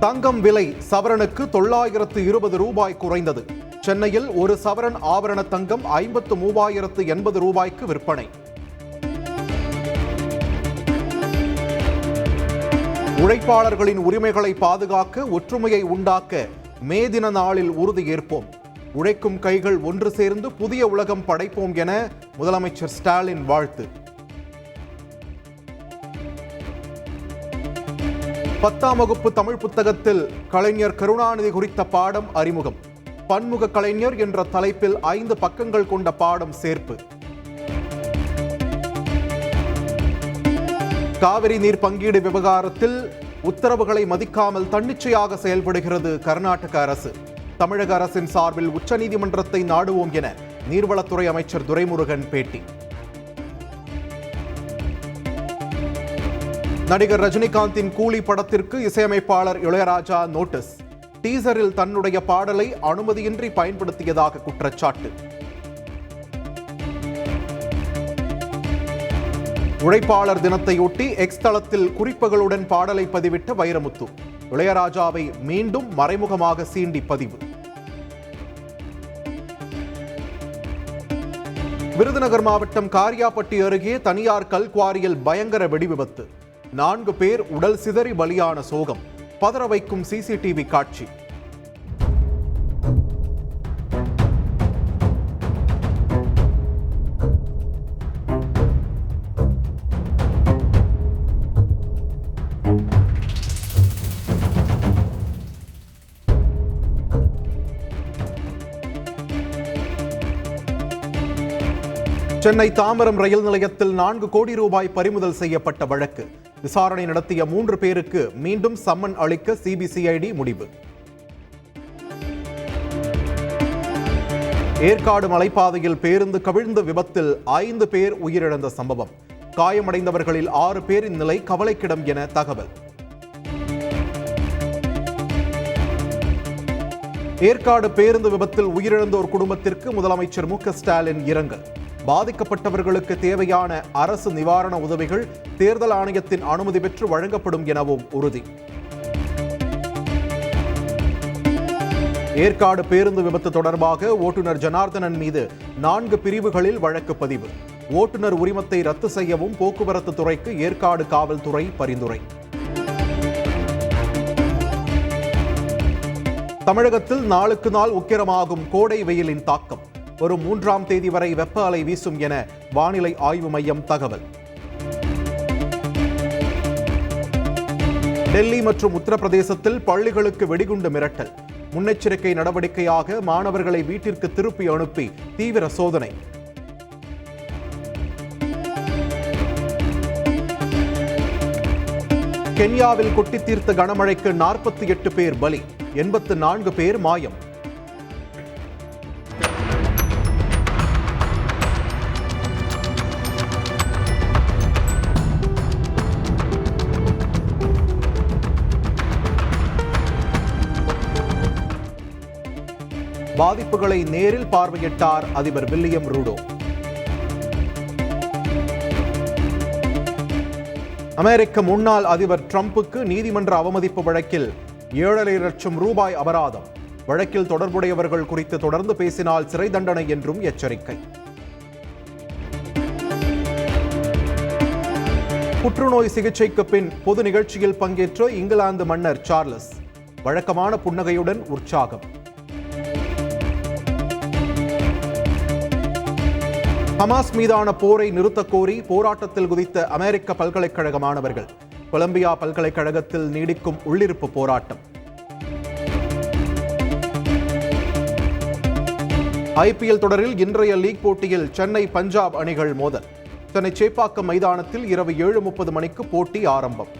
தங்கம் விலை சவரனுக்கு 920 ரூபாய் குறைந்தது. சென்னையில் ஒரு சவரன் ஆபரண தங்கம் 53,080 ரூபாய்க்கு விற்பனை. உழைப்பாளர்களின் உரிமைகளை பாதுகாக்க, ஒற்றுமையை உண்டாக்க மே தின நாளில் உறுதியேற்போம். உழைக்கும் கைகள் ஒன்று சேர்ந்து புதிய உலகம் படைப்போம் என முதலமைச்சர் ஸ்டாலின் வாழ்த்து. 10ஆம் வகுப்பு தமிழ் புத்தகத்தில் கலைஞர் கருணாநிதி குறித்த பாடம் அறிமுகம். பன்முக கலைஞர் என்ற தலைப்பில் 5 பக்கங்கள் கொண்ட பாடம் சேர்ப்பு. காவிரி நீர் பங்கீடு விவகாரத்தில் உத்தரவுகளை மதிக்காமல் தன்னிச்சையாக செயல்படுகிறது கர்நாடக அரசு. தமிழக அரசின் சார்பில் உச்சநீதிமன்றத்தை நாடுவோம் என நீர்வளத்துறை அமைச்சர் துரைமுருகன் பேட்டி. நடிகர் ரஜினிகாந்தின் கூலி படத்திற்கு இசையமைப்பாளர் இளையராஜா நோட்டீஸ். டீசரில் தன்னுடைய பாடலை அனுமதியின்றி பயன்படுத்தியதாக குற்றச்சாட்டு. உழைப்பாளர் தினத்தையொட்டி எக்ஸ் தளத்தில் குறிப்புகளுடன் பாடலை பதிவிட்ட வைரமுத்து. இளையராஜாவை மீண்டும் மறைமுகமாக சீண்டி பதிவு. விருதுநகர் மாவட்டம் காரியாபட்டி அருகே தனியார் கல்குவாரியில் பயங்கர வெடிவிபத்து. 4 பேர் உடல் சிதறி பலியான சோகம். பதற வைக்கும் சிசிடிவி காட்சி. சென்னை தாம்பரம் ரயில் நிலையத்தில் 4 கோடி ரூபாய் பறிமுதல் செய்யப்பட்ட வழக்கு. விசாரணை நடத்திய 3 பேருக்கு மீண்டும் சம்மன் அளிக்க சிபிசிஐடி முடிவு. ஏற்காடு மலைப்பாதையில் பேருந்து கவிழ்ந்த விபத்தில் 5 பேர் உயிரிழந்த சம்பவம். காயமடைந்தவர்களில் 6 பேரின் நிலை கவலைக்கிடம் என தகவல். ஏற்காடு பேருந்து விபத்தில் உயிரிழந்தோர் குடும்பத்திற்கு முதலமைச்சர் மு.க. ஸ்டாலின் இரங்கல். பாதிக்கப்பட்டவர்களுக்கு தேவையான அரசு நிவாரண உதவிகள் தேர்தல் ஆணையத்தின் அனுமதி பெற்று வழங்கப்படும் எனவும் உறுதி. ஏற்காடு பேருந்து விபத்து தொடர்பாக ஓட்டுநர் ஜனார்தனன் மீது 4 பிரிவுகளில் வழக்கு பதிவு. ஓட்டுநர் உரிமத்தை ரத்து செய்யவும் போக்குவரத்து துறைக்கு ஏற்காடு காவல்துறை பரிந்துரை. தமிழகத்தில் நாளுக்கு நாள் உக்கிரமாகும் கோடை வெயிலின் தாக்கம். வரும் 3ஆம் தேதி வரை வெப்ப அலை வீசும் என வானிலை ஆய்வு மையம் தகவல். டெல்லி மற்றும் உத்தரப்பிரதேசத்தில் பள்ளிகளுக்கு வெடிகுண்டு மிரட்டல். முன்னெச்சரிக்கை நடவடிக்கையாக மாணவர்களை வீட்டிற்கு திருப்பி அனுப்பி தீவிர சோதனை. கென்யாவில் கொட்டி தீர்த்த கனமழைக்கு 48 பேர் பலி, 84 பேர் மாயம். பாதிப்புகளை நேரில் பார்வையிட்டார் அதிபர் வில்லியம் ரூடோ. அமெரிக்க முன்னாள் அதிபர் டிரம்புக்கு நீதிமன்ற அவமதிப்பு வழக்கில் 7.5 லட்சம் ரூபாய் அபராதம். வழக்கில் தொடர்புடையவர்கள் குறித்து தொடர்ந்து பேசினால் சிறை தண்டனை என்றும் எச்சரிக்கை. புற்றுநோய் சிகிச்சைக்கு பின் பொது நிகழ்ச்சியில் பங்கேற்ற இங்கிலாந்து மன்னர் சார்லஸ். வழக்கமான புன்னகையுடன் உற்சாகம். ஹமாஸ் மீதான போரை நிறுத்தக் கோரி போராட்டத்தில் குதித்த அமெரிக்க பல்கலைக்கழக மாணவர்கள். கொலம்பியா பல்கலைக்கழகத்தில் நீடிக்கும் உள்ளிருப்பு போராட்டம். ஐபிஎல் தொடரில் இன்றைய லீக் போட்டியில் சென்னை பஞ்சாப் அணிகள் மோதல். சென்னை சேப்பாக்கம் மைதானத்தில் இரவு 7:30 மணிக்கு போட்டி ஆரம்பம்.